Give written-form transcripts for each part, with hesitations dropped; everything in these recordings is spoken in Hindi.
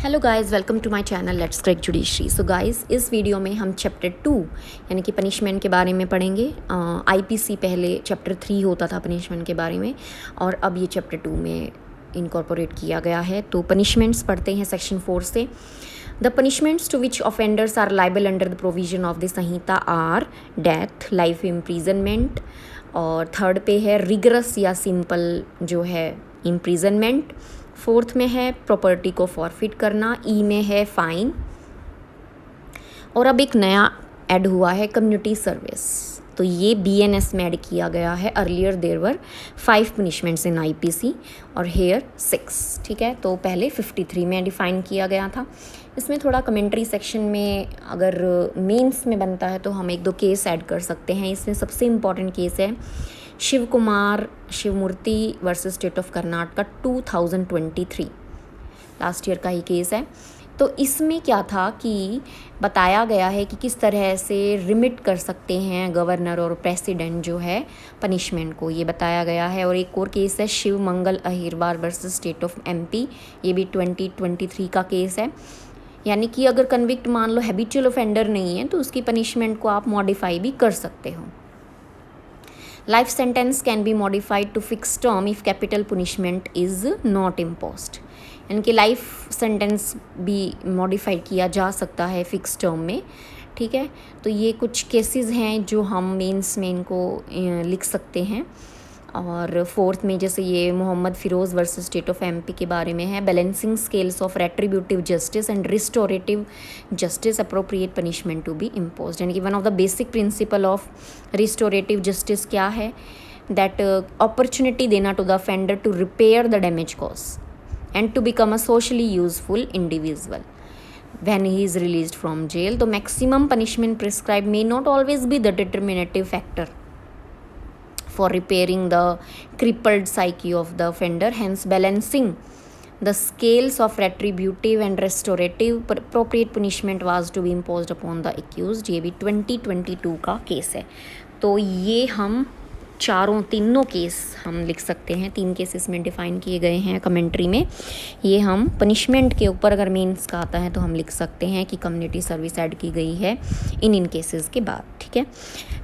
Hello guys, welcome to my channel let's crack judiciary. So guys, इस वीडियो में हम चैप्टर 2 यानी कि पनिशमेंट के बारे में पढ़ेंगे। आईपीसी पहले चैप्टर 3 होता था पनिशमेंट के बारे में, और अब ये चैप्टर 2 में इनकॉर्पोरेट किया गया है। तो पनिशमेंट्स पढ़ते हैं सेक्शन 4 से। The punishments to which offenders are liable under the provision of the Sanhita are death, life imprisonment, और थर्ड पे है रिगरस या सिंपल जो है इम्प्रीजनमेंट। फोर्थ में है प्रॉपर्टी को फॉरफिट करना, ई में है फाइन, और अब एक नया ऐड हुआ है कम्युनिटी सर्विस। तो ये बीएनएस में ऐड किया गया है। Earlier there were 5 punishments in IPC और हेयर 6। ठीक है, तो पहले 53 में डिफाइन किया गया था। इसमें थोड़ा कमेंट्री सेक्शन में अगर मेंस में बनता है तो हम 1-2 केस ऐड कर सकते हैं। इसमें सबसे इम्पॉर्टेंट केस है Shiv Kumar Shivamurthy versus state of Karnataka 2023, last year का ही केस है। तो इसमें क्या था कि बताया गया है कि किस तरह से रिमिट कर सकते हैं गवर्नर और प्रेसिडेंट जो है पनिशमेंट को, ये बताया गया है। और एक और केस है Shiv Mangal Ahirwar versus state of MP, ये भी 2023 का केस है। यानी कि अगर कन्विक्ट मान लो हैबिचुअल ऑफेंडर नहीं है तो उसकी पनिशमेंट को आप मॉडिफाई भी कर सकते हो। Life sentence can be modified to fix term if capital punishment is not imposed. यानी कि लाइफ सेंटेंस भी मॉडिफाइड किया जा सकता है फिक्स टर्म में। ठीक है, तो ये कुछ केसेस हैं जो हम मेंस में इनको लिख सकते हैं। और फोर्थ में जैसे ये Mohammad Firoz versus state of MP के बारे में है, balancing scales of retributive justice and restorative justice, appropriate punishment to be imposed. यानी कि one of the basic principle of restorative justice क्या है, दैट अपॉर्चुनिटी देना to the offender to repair the damage cause and to become a socially useful individual when he is released from jail. The maximum punishment prescribed may not always be the determinative factor for repairing the crippled psyche of the offender. Hence, balancing the scales of retributive and restorative appropriate punishment was to be imposed upon the accused. ये भी 2022 का केस है। तो ये हम तीनों केस हम लिख सकते हैं। 3 केसेस में डिफ़ाइन किए गए हैं कमेंट्री में। ये हम पनिशमेंट के ऊपर अगर मेंस का आता है तो हम लिख सकते हैं कि कम्युनिटी सर्विस ऐड की गई है इन केसेस के बाद। ठीक है,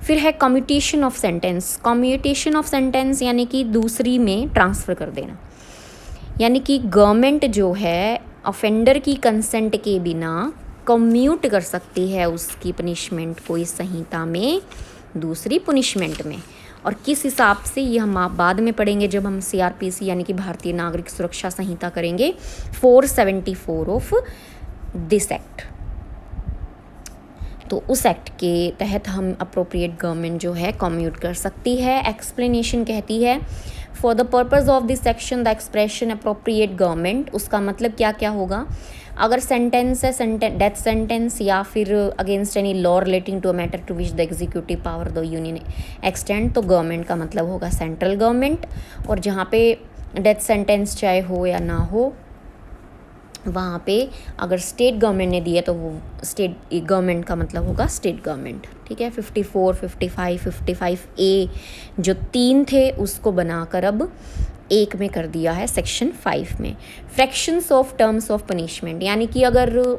फिर है commutation of sentence. Commutation of sentence यानी कि दूसरी में ट्रांसफ़र कर देना। यानी कि गवर्नमेंट जो है ऑफेंडर की कंसेंट के बिना कम्यूट कर सकती है उसकी पनिशमेंट को इस संहिता में दूसरी पनिशमेंट में। और किस हिसाब से ये हम आप बाद में पढ़ेंगे जब हम सीआरपीसी यानी कि भारतीय नागरिक सुरक्षा संहिता करेंगे 474 ऑफ दिस एक्ट। तो उस एक्ट के तहत हम अप्रोप्रिएट गवर्नमेंट जो है कम्यूट कर सकती है। एक्सप्लेनेशन कहती है for the purpose of this section the expression appropriate government, उसका मतलब क्या क्या होगा। अगर सेंटेंस है डेथ सेंटेंस या फिर against any law relating to a matter to which the executive power the union extend, तो गवर्नमेंट का मतलब होगा सेंट्रल गवर्नमेंट। और जहाँ पे डेथ सेंटेंस चाहे हो या ना हो, वहाँ पे अगर स्टेट गवर्नमेंट ने दिया तो वो स्टेट गवर्नमेंट का मतलब होगा स्टेट गवर्नमेंट। ठीक है, 54, 55, 55A जो 3 थे उसको बनाकर अब 1 में कर दिया है सेक्शन 5 में। Fractions of terms of punishment, यानी कि अगर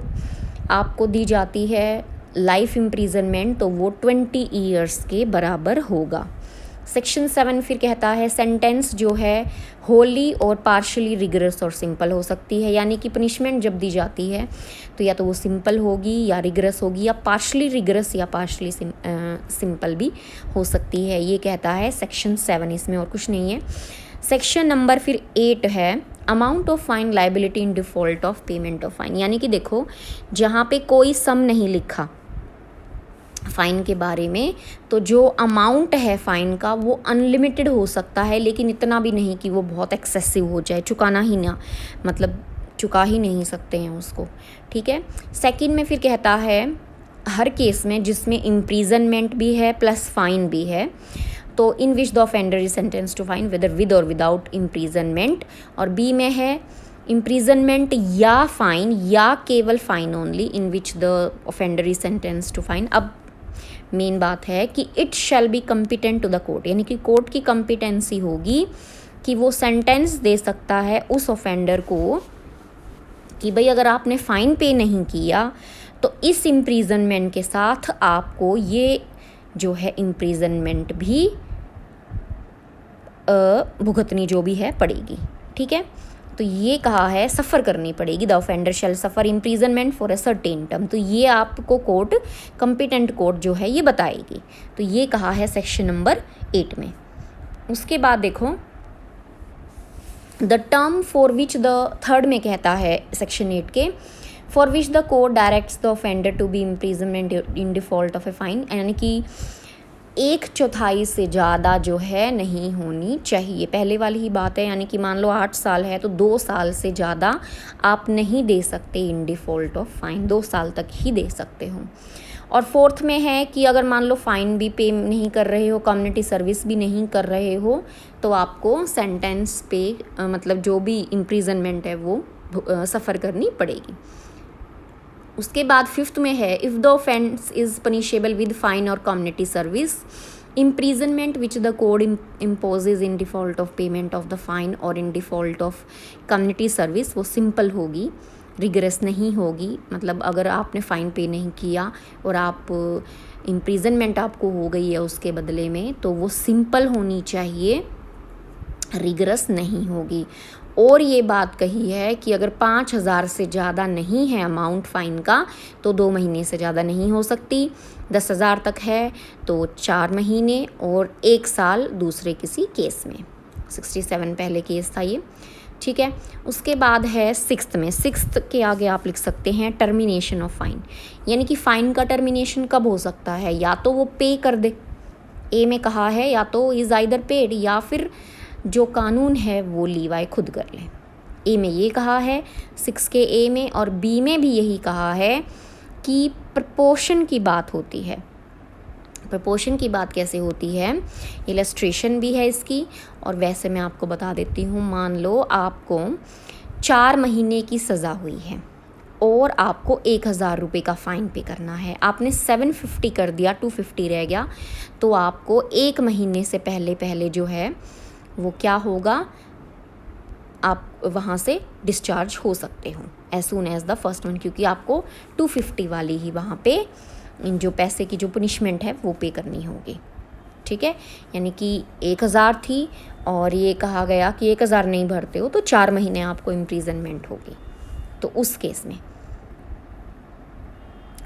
आपको दी जाती है लाइफ इम्प्रीजनमेंट तो वो 20 ईयर्स के बराबर होगा। सेक्शन 7 फिर कहता है सेंटेंस जो है होली और पार्शली रिगरस और सिंपल हो सकती है। यानी कि पनिशमेंट जब दी जाती है तो या तो वो सिंपल होगी या रिगरस होगी या पार्शली रिगरस या पार्शली सिंपल भी हो सकती है, ये कहता है सेक्शन 7। इसमें और कुछ नहीं है। सेक्शन नंबर फिर 8 है amount of fine liability in default of payment of fine. यानी कि देखो जहाँ पे कोई सम नहीं लिखा फ़ाइन के बारे में, तो जो अमाउंट है फ़ाइन का वो अनलिमिटेड हो सकता है, लेकिन इतना भी नहीं कि वो बहुत एक्सेसिव हो जाए, चुकाना ही ना, मतलब चुका ही नहीं सकते हैं उसको। ठीक है, सेकंड में फिर कहता है हर केस में जिसमें इम्प्रीजनमेंट भी है प्लस फ़ाइन भी है, तो in which the offender is sentence to fine whether with or without imprisonment. और बी में है इम्प्रीजनमेंट या फ़ाइन या केवल fine only in which the offender is sentence to fine. अब मेन बात है कि it shall be competent to the court, यानी कि कोर्ट की कम्पिटेंसी होगी कि वो सेंटेंस दे सकता है उस ऑफेंडर को कि भाई अगर आपने फ़ाइन पे नहीं किया तो इस इम्प्रीजनमेंट के साथ आपको ये जो है इम्प्रीजनमेंट भी भुगतनी जो भी है पड़ेगी। ठीक है, तो ये कहा है सफ़र करनी पड़ेगी। The offender shall suffer imprisonment for a certain term. तो ये आपको कोर्ट, कॉम्पिटेंट कोर्ट जो है ये बताएगी। तो ये कहा है सेक्शन नंबर 8 में। उसके बाद देखो the term for which the third में कहता है सेक्शन 8 के, for which the court directs the offender to be imprisonment in default of a fine, यानी कि 1/4 से ज़्यादा जो है नहीं होनी चाहिए। पहले वाली ही बात है, यानी कि मान लो 8 साल है तो 2 साल से ज़्यादा आप नहीं दे सकते इन डिफ़ॉल्ट ऑफ फ़ाइन, 2 साल तक ही दे सकते हो। और फोर्थ में है कि अगर मान लो फ़ाइन भी पे नहीं कर रहे हो, कम्युनिटी सर्विस भी नहीं कर रहे हो, तो आपको सेंटेंस पे मतलब जो भी इम्प्रीजनमेंट है वो सफ़र करनी पड़ेगी। उसके बाद फिफ्थ में है if the offence is punishable with fine or community service, imprisonment which the code imposes in default of payment of the fine or in default of community service, वो सिंपल होगी, रिगरस नहीं होगी। मतलब अगर आपने फ़ाइन पे नहीं किया और आप इम्प्रीजनमेंट आपको हो गई है उसके बदले में, तो वो सिंपल होनी चाहिए, रिगरस नहीं होगी। और ये बात कही है कि अगर 5,000 से ज़्यादा नहीं है अमाउंट फ़ाइन का तो 2 महीने से ज़्यादा नहीं हो सकती, 10,000 तक है तो 4 महीने और 1 साल दूसरे किसी केस में। 67 पहले केस था ये। ठीक है, उसके बाद है सिक्स्थ में, सिक्स्थ के आगे आप लिख सकते हैं टर्मिनेशन ऑफ फ़ाइन, यानी कि फ़ाइन का टर्मिनेशन कब हो सकता है, या तो वो पे कर दे, ए में कहा है या तो इज़ आइदर पेड, या फिर जो कानून है वो लीवाई खुद कर लें। ए में ये कहा है 6 के ए में, और बी में भी यही कहा है कि प्रपोर्शन की बात होती है। प्रपोर्शन की बात कैसे होती है, इलस्ट्रेशन भी है इसकी, और वैसे मैं आपको बता देती हूँ। मान लो आपको 4 महीने की सज़ा हुई है और आपको 1,000 रुपये का फ़ाइन पे करना है, आपने 750 कर दिया, 250 रह गया, तो आपको 1 महीने से पहले जो है वो क्या होगा, आप वहाँ से डिस्चार्ज हो सकते हो as soon as the first one, क्योंकि आपको 250 वाली ही वहाँ पे जो पैसे की जो पनिशमेंट है वो पे करनी होगी। ठीक है, यानी कि 1,000 थी और ये कहा गया कि 1,000 नहीं भरते हो तो 4 महीने आपको इम्प्रीजनमेंट होगी, तो उस केस में।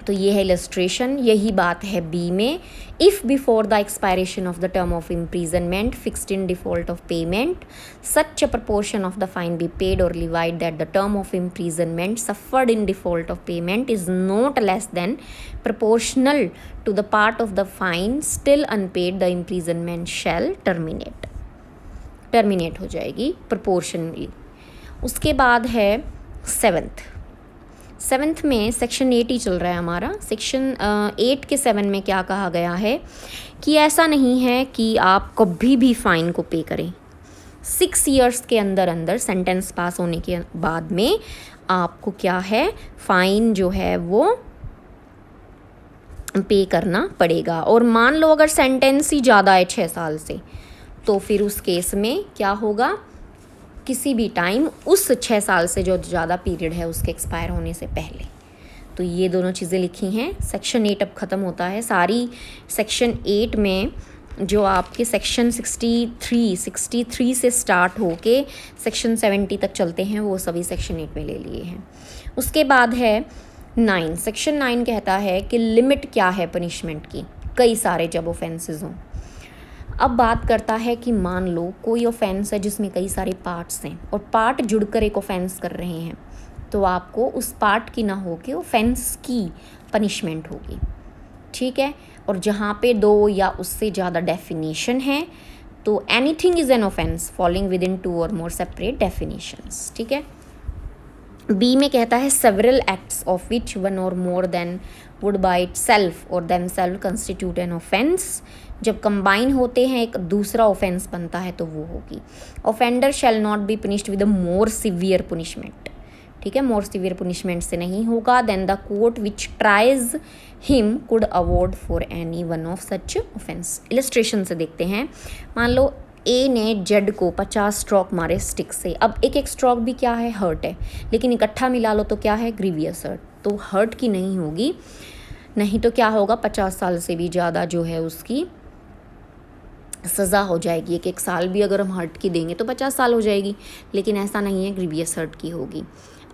तो ये है इलस्ट्रेशन, यही बात है बी में। If before the expiration of the term of imprisonment fixed in default of payment such a proportion of the fine be paid or levied that the term of imprisonment suffered in default of payment is not less than proportional to the part of the fine still unpaid, the imprisonment shall terminate हो जाएगी proportionally। उसके बाद है सेवन्थ में सेक्शन 8 ही चल रहा है हमारा। सेक्शन 8 के 7 में क्या कहा गया है कि ऐसा नहीं है कि आप कभी भी फ़ाइन को पे करें, 6 ईयर्स के अंदर सेंटेंस पास होने के बाद में आपको क्या है, फ़ाइन जो है वो पे करना पड़ेगा। और मान लो अगर सेंटेंस ही ज़्यादा है 6 साल से, तो फिर उस केस में क्या होगा, किसी भी टाइम उस 6 साल से जो ज़्यादा पीरियड है उसके एक्सपायर होने से पहले। तो ये दोनों चीज़ें लिखी हैं। सेक्शन 8 अब ख़त्म होता है। सारी सेक्शन 8 में जो आपके सेक्शन 63 से स्टार्ट होके सेक्शन 70 तक चलते हैं वो सभी सेक्शन 8 में ले लिए हैं। उसके बाद है 9। सेक्शन 9 कहता है कि लिमिट क्या है पनिशमेंट की, कई सारे जब ऑफेंसेस हों। अब बात करता है कि मान लो कोई ऑफेंस है जिसमें कई सारे पार्ट्स हैं और पार्ट जुड़कर एक ऑफेंस कर रहे हैं, तो आपको उस पार्ट की ना हो के ऑफेंस की पनिशमेंट होगी। ठीक है, और जहाँ पे 2 या उससे ज़्यादा डेफिनेशन है तो anything is an offence falling with in 2 और मोर सेपरेट डेफिनेशंस। ठीक है, बी में कहता है several acts of which one or more than would by itself or themselves constitute an offence. जब कंबाइन होते हैं एक दूसरा ऑफेंस बनता है तो वो होगी। Offender shall not be punished with a more severe punishment. ठीक है, मोर सिवियर पनिशमेंट से नहीं होगा। Then the court which tries him could award for any one of such offence. Illustration से देखते हैं। मान लो ए ने जेड को 50 स्ट्रोक मारे स्टिक से। अब एक एक स्ट्रोक भी क्या है, हर्ट है, लेकिन इकट्ठा मिला लो तो क्या है, ग्रीवियस हर्ट। तो हर्ट की नहीं होगी, नहीं तो क्या होगा, 50 साल से भी ज़्यादा जो है उसकी सज़ा हो जाएगी। एक एक साल भी अगर हम हर्ट की देंगे तो 50 साल हो जाएगी, लेकिन ऐसा नहीं है, ग्रीवियस हर्ट की होगी।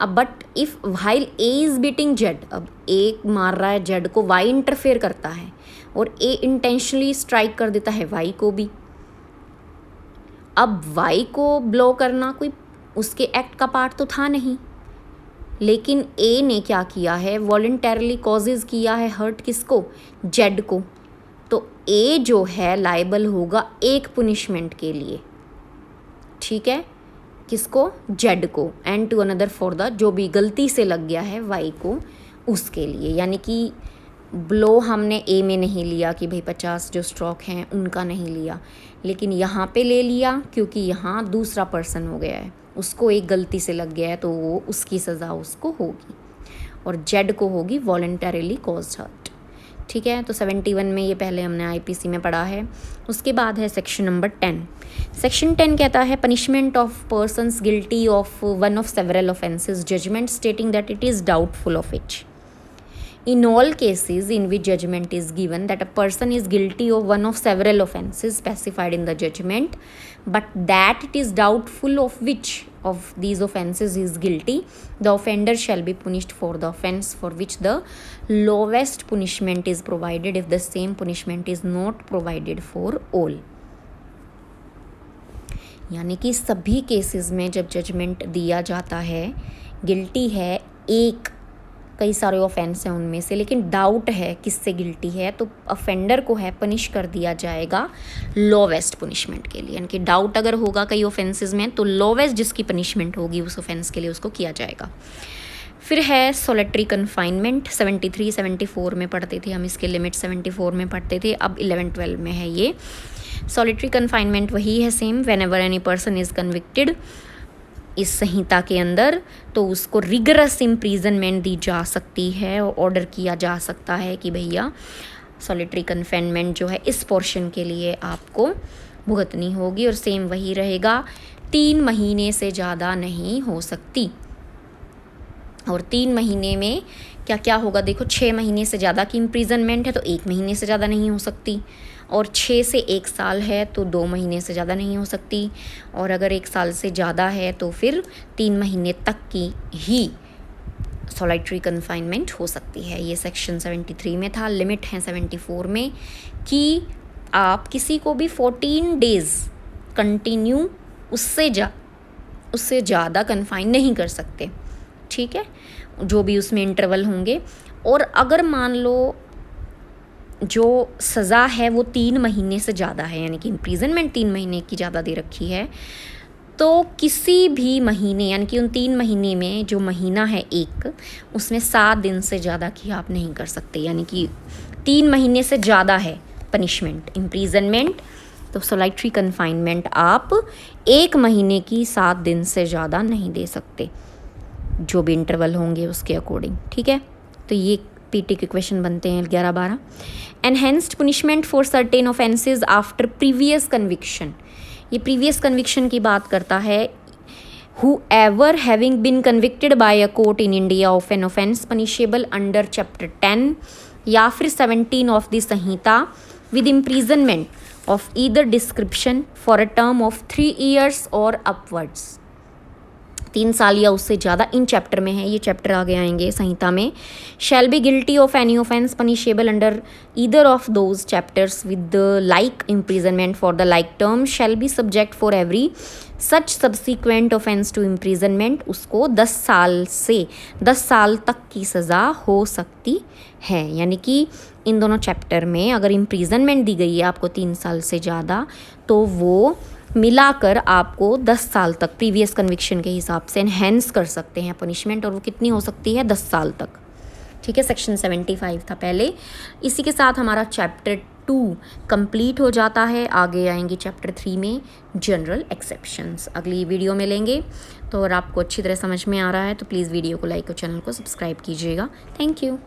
अब but if while A is beating Z, अब ए मार रहा है जेड को, वाई इंटरफेयर करता है और ए इंटेंशनली स्ट्राइक कर देता है वाई को भी। अब वाई को ब्लो करना कोई उसके एक्ट का पार्ट तो था नहीं, लेकिन ए ने क्या किया है, वॉलंटरली कॉजेज किया है हर्ट, किसको, जेड को। तो ए जो है लायबल होगा एक पुनिशमेंट के लिए, ठीक है, किसको, जेड को, and to another for the, जो भी गलती से लग गया है वाई को उसके लिए। यानी कि ब्लो हमने ए में नहीं लिया कि भाई 50 जो स्ट्रोक हैं उनका नहीं लिया, लेकिन यहाँ पे ले लिया क्योंकि यहाँ दूसरा पर्सन हो गया है, उसको एक गलती से लग गया है, तो वो उसकी सज़ा उसको होगी, और जेड को होगी वॉलंटरीली कॉज्ड हर्ट। ठीक है, तो 71 में ये पहले हमने आईपीसी में पढ़ा है। उसके बाद है सेक्शन नंबर 10। सेक्शन 10 कहता है punishment of persons guilty of one of several offences, judgement stating that it is doubtful of each. In all cases in which judgment is given that a person is guilty of one of several offences specified in the judgment, but that it is doubtful of which of these offences is guilty, the offender shall be punished for the offence for which the lowest punishment is provided if the same punishment is not provided for all. यानी कि सभी केसेस में जब जजमेंट दिया जाता है, गिल्टी है एक, कई सारे ऑफेंस हैं उनमें से, लेकिन डाउट है किससे गिल्टी है, तो अफेंडर को है पनिश कर दिया जाएगा लोवेस्ट पुनिशमेंट के लिए। यानी कि डाउट अगर होगा कई ऑफेंसेस में तो लोवेस्ट जिसकी पनिशमेंट होगी उस ऑफेंस के लिए उसको किया जाएगा। फिर है सोलिटरी कन्फाइनमेंट, 73 74 में पढ़ते थे हम, इसके लिमिट 74 में पढ़ते थे, अब 11-12 में है ये। सोलिटरी कन्फाइनमेंट वही है same, when ever any person is convicted इस संहिता के अंदर, तो उसको रिगरस इम्प्रीजनमेंट दी जा सकती है और ऑर्डर किया जा सकता है कि भैया सॉलिटरी कन्फाइनमेंट जो है इस पोर्शन के लिए आपको भुगतनी होगी, और सेम वही रहेगा, 3 महीने से ज़्यादा नहीं हो सकती। और 3 महीने में क्या क्या होगा, देखो 6 महीने से ज़्यादा की इम्प्रीजनमेंट है तो 1 महीने से ज़्यादा नहीं हो सकती, और 6 से 1 साल है तो 2 महीने से ज़्यादा नहीं हो सकती, और अगर 1 साल से ज़्यादा है तो फिर 3 महीने तक की ही सॉलिटरी कन्फाइनमेंट हो सकती है। ये सेक्शन 73 में था। लिमिट है 74 में कि आप किसी को भी 14 डेज़ कंटिन्यू उससे ज़्यादा कन्फाइन नहीं कर सकते, ठीक है, जो भी उसमें इंटरवल होंगे। और अगर मान लो जो सज़ा है वो 3 महीने से ज़्यादा है, यानी कि इम्प्रीजनमेंट 3 महीने की ज़्यादा दे रखी है, तो किसी भी महीने, यानी कि उन 3 महीने में जो महीना है एक, उसमें 7 दिन से ज़्यादा की आप नहीं कर सकते। यानी कि 3 महीने से ज़्यादा है पनिशमेंट इम्प्रीजनमेंट, तो सोलिटरी कन्फाइनमेंट आप 1 महीने की 7 दिन से ज़्यादा नहीं दे सकते, जो भी इंटरवल होंगे उसके अकॉर्डिंग, ठीक है। तो ये पीटी के क्वेश्चन बनते हैं 11-12। Enhanced punishment for certain offences after previous conviction, ये प्रीवियस कन्विक्शन की बात करता है। whoever having been convicted by a court in India of an offence punishable under chapter 10 या फिर 17 of the Samhita with imprisonment of either description for a term of 3 years or upwards, 3 साल या उससे ज़्यादा, इन चैप्टर में है, ये चैप्टर आगे आएंगे संहिता में। Shall be guilty of any offence punishable under either of those chapters with the like imprisonment for the like term shall be subject for every such subsequent offence to imprisonment, उसको 10 साल से 10 साल तक की सज़ा हो सकती है। यानी कि इन दोनों चैप्टर में अगर इम्प्रीजनमेंट दी गई है आपको 3 साल से ज़्यादा, तो वो मिलाकर आपको 10 साल तक प्रीवियस कन्विक्शन के हिसाब से एनहेंस कर सकते हैं पनिशमेंट, और वो कितनी हो सकती है, 10 साल तक, ठीक है। सेक्शन 75 था पहले। इसी के साथ हमारा चैप्टर 2 कंप्लीट हो जाता है। आगे आएंगे चैप्टर 3 में जनरल एक्सेप्शंस, अगली वीडियो में लेंगे। तो अगर आपको अच्छी तरह समझ में आ रहा है तो प्लीज़ वीडियो को लाइक और चैनल को सब्सक्राइब कीजिएगा। Thank you.